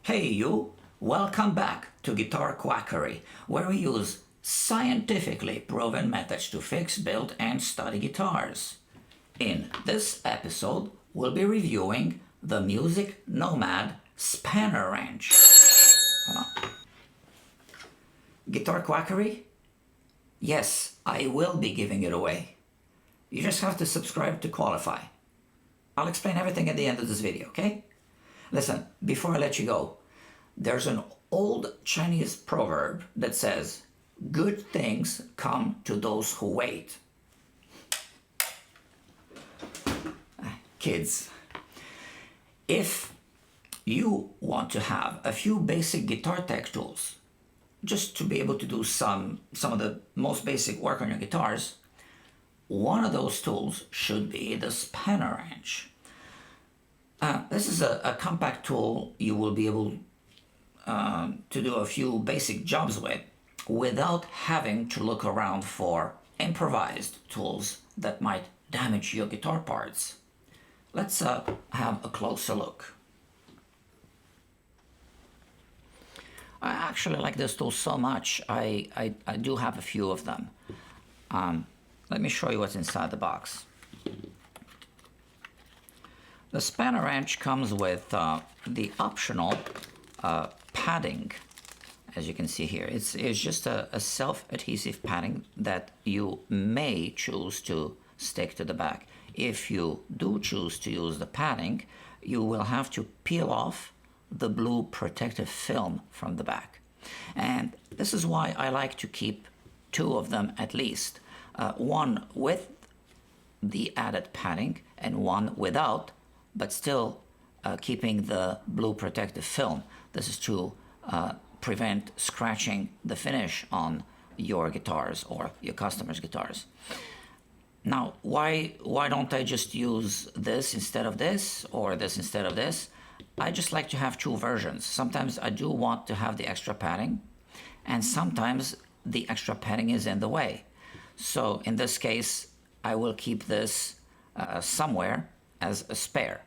Hey you, welcome back to Guitar Quackery, where we use scientifically proven methods to fix, build, and study guitars. In this episode, we'll be reviewing the Music Nomad Spanner Wrench. Hold on. Guitar Quackery? Yes, I will be giving it away. You just have to subscribe to qualify. I'll explain everything at the end of this video, okay? Listen, before I let you go, there's an old Chinese proverb that says, good things come to those who wait. Kids, if you want to have a few basic guitar tech tools, just to be able to do some of the most basic work on your guitars, one of those tools should be the spanner wrench. This is a compact tool you will be able to do a few basic jobs with without having to look around for improvised tools that might damage your guitar parts. Let's have a closer look. I actually like this tool so much, I do have a few of them. Let me show you what's inside the box. The spanner wrench comes with the optional padding, as you can see here. It's just a self-adhesive padding that you may choose to stick to the back. If you do choose to use the padding, you will have to peel off the blue protective film from the back. And this is why I like to keep two of them at least. One with the added padding and one without, but still keeping the blue protective film. This is to prevent scratching the finish on your guitars or your customers' guitars. Now, why don't I just use this instead of this or this instead of this? I just like to have two versions. Sometimes I do want to have the extra padding, and sometimes the extra padding is in the way. So in this case, I will keep this somewhere as a spare.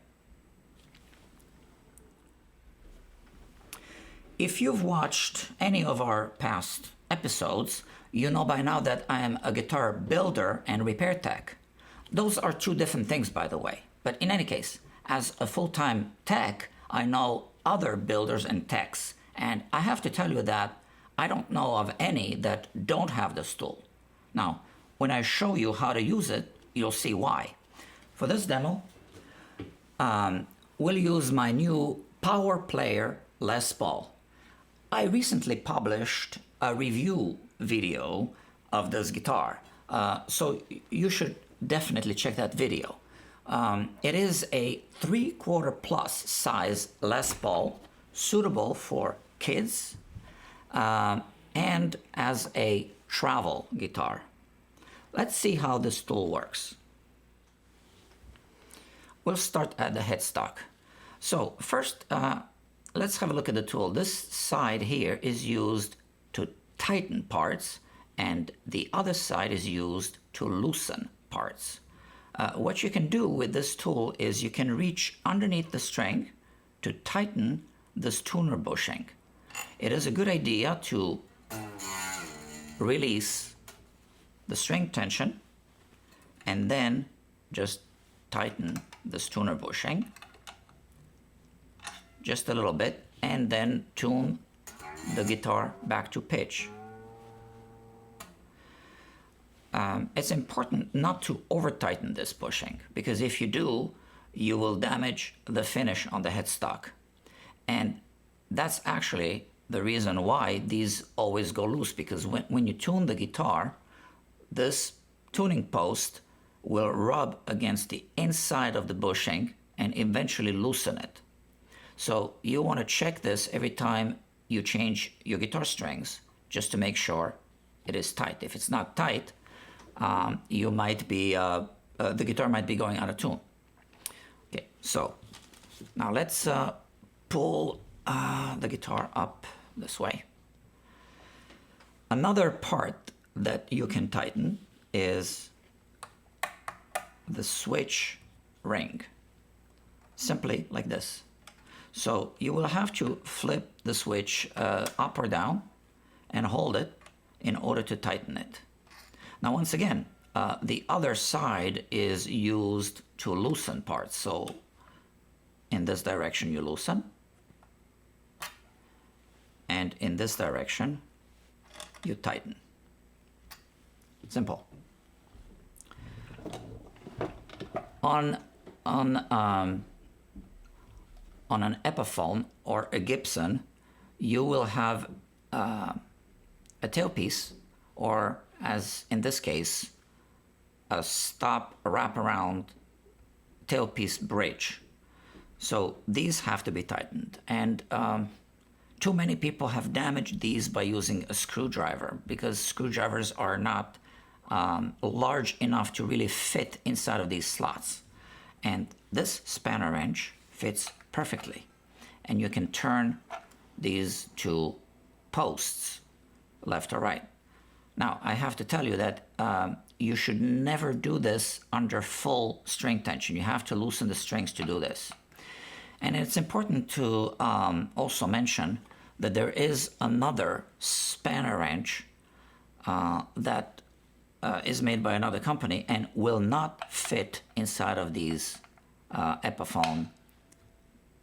If you've watched any of our past episodes, you know by now that I am a guitar builder and repair tech. Those are two different things, by the way. But in any case, as a full-time tech, I know other builders and techs, and I have to tell you that I don't know of any that don't have this tool. Now, when I show you how to use it, you'll see why. For this demo, we'll use my new Power Player Les Paul. I recently published a review video of this guitar, so you should definitely check that video. It is a 3/4 plus size Les Paul, suitable for kids and as a travel guitar. Let's see how this tool works. We'll start at the headstock. So first, let's have a look at the tool. This side here is used to tighten parts, and the other side is used to loosen parts. What you can do with this tool is you can reach underneath the string to tighten this tuner bushing. It is a good idea to release the string tension and then just tighten this tuner bushing just a little bit, and then tune the guitar back to pitch. It's important not to over tighten this bushing, because if you do, you will damage the finish on the headstock. And that's actually the reason why these always go loose, because when you tune the guitar, this tuning post will rub against the inside of the bushing and eventually loosen it. So you want to check this every time you change your guitar strings, just to make sure it is tight. If it's not tight, you might be the guitar might be going out of tune. Okay, so now let's pull the guitar up this way. Another part that you can tighten is the switch ring, simply like this. So you will have to flip the switch up or down and hold it in order to tighten it. Now once again, the other side is used to loosen parts. So in this direction you loosen, and in this direction you tighten. Simple. On an Epiphone or a Gibson, you will have a tailpiece, or as in this case, a stop wraparound tailpiece bridge. So these have to be tightened, and too many people have damaged these by using a screwdriver, because screwdrivers are not large enough to really fit inside of these slots. And this spanner wrench fits perfectly, and you can turn these two posts left or right. Now I have to tell you that you should never do this under full string tension. You have to loosen the strings to do this. And it's important to also mention that there is another spanner wrench that is made by another company and will not fit inside of these Epiphone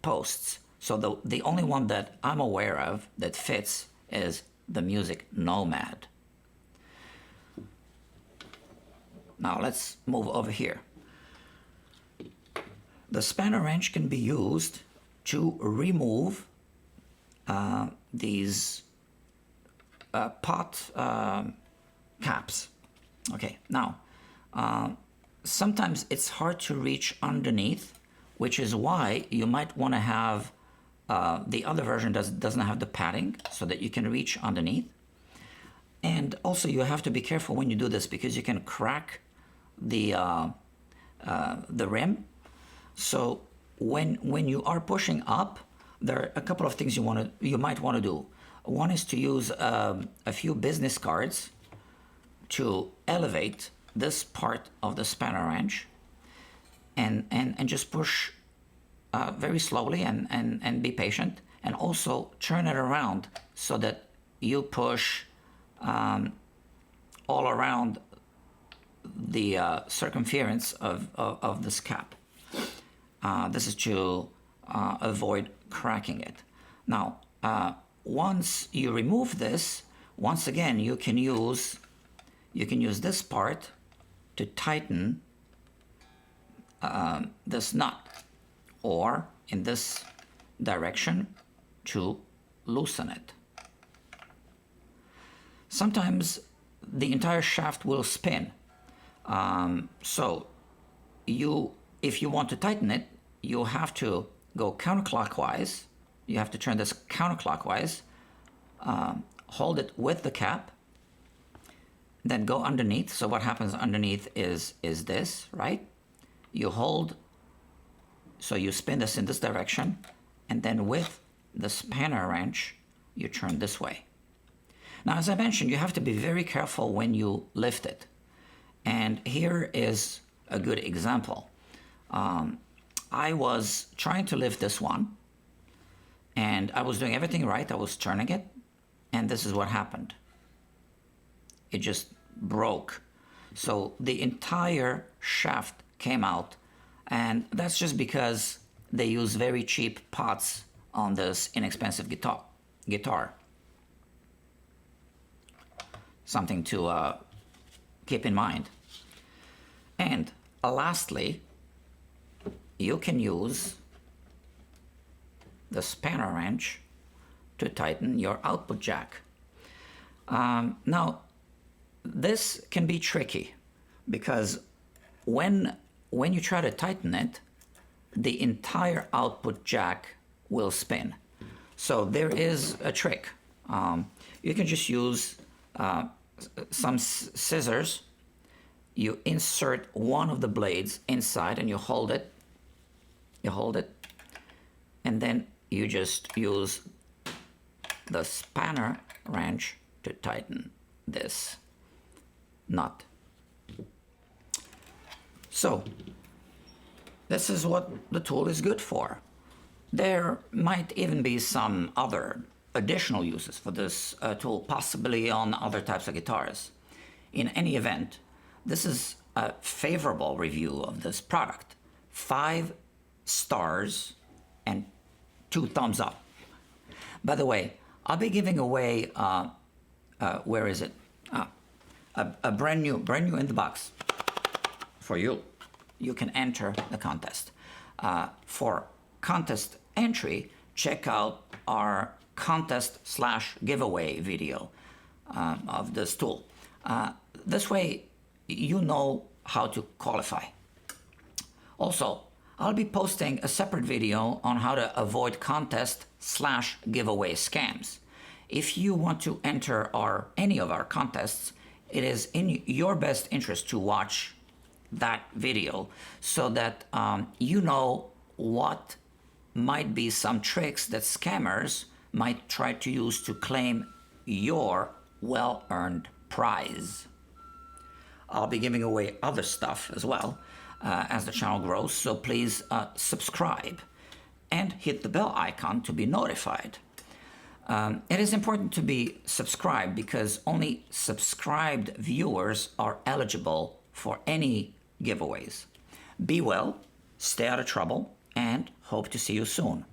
posts. So the only one that I'm aware of that fits is the Music Nomad. Now let's move over here. The spanner wrench can be used to remove these pot caps. Okay, now sometimes it's hard to reach underneath, which is why you might want to have the other version doesn't have the padding so that you can reach underneath. And also you have to be careful when you do this, because you can crack the rim. So when you are pushing up, there are a couple of things you might want to do. One is to use a few business cards to elevate this part of the spanner wrench, and just push very slowly and be patient, and also turn it around so that you push all around the circumference of this cap. This is to avoid cracking it. Now, once you remove this, once again you can use this part to tighten this nut, or in this direction to loosen it. Sometimes the entire shaft will spin. So if you want to tighten it, you have to go counterclockwise. You have to turn this counterclockwise, hold it with the cap, then go underneath. So what happens underneath is this, right? You hold, so you spin this in this direction, and then with the spanner wrench, you turn this way. Now, as I mentioned, you have to be very careful when you lift it. And here is a good example. I was trying to lift this one, and I was doing everything right. I was turning it, and this is what happened. It just broke. So the entire shaft came out, and that's just because they use very cheap pots on this inexpensive guitar. Something to keep in mind. And lastly, you can use the spanner wrench to tighten your output jack. Now, this can be tricky, because when you try to tighten it, the entire output jack will spin. So there is a trick. You can just use some scissors. You insert one of the blades inside and you hold it, and then you just use the spanner wrench to tighten this nut. So this is what the tool is good for. There might even be some other additional uses for this tool, possibly on other types of guitars. In any event, this is a favorable review of this product. 5 stars and 2 thumbs up. By the way, I'll be giving away, where is it? A brand new in the box for you. You can enter the contest. For contest entry, check out our contest/giveaway video of this tool. This way, you know how to qualify. Also, I'll be posting a separate video on how to avoid contest/giveaway scams. If you want to enter any of our contests, it is in your best interest to watch that video so that you know what might be some tricks that scammers might try to use to claim your well-earned prize. I'll be giving away other stuff as well as the channel grows, so please subscribe and hit the bell icon to be notified. It is important to be subscribed because only subscribed viewers are eligible for any giveaways. Be well, stay out of trouble, and hope to see you soon.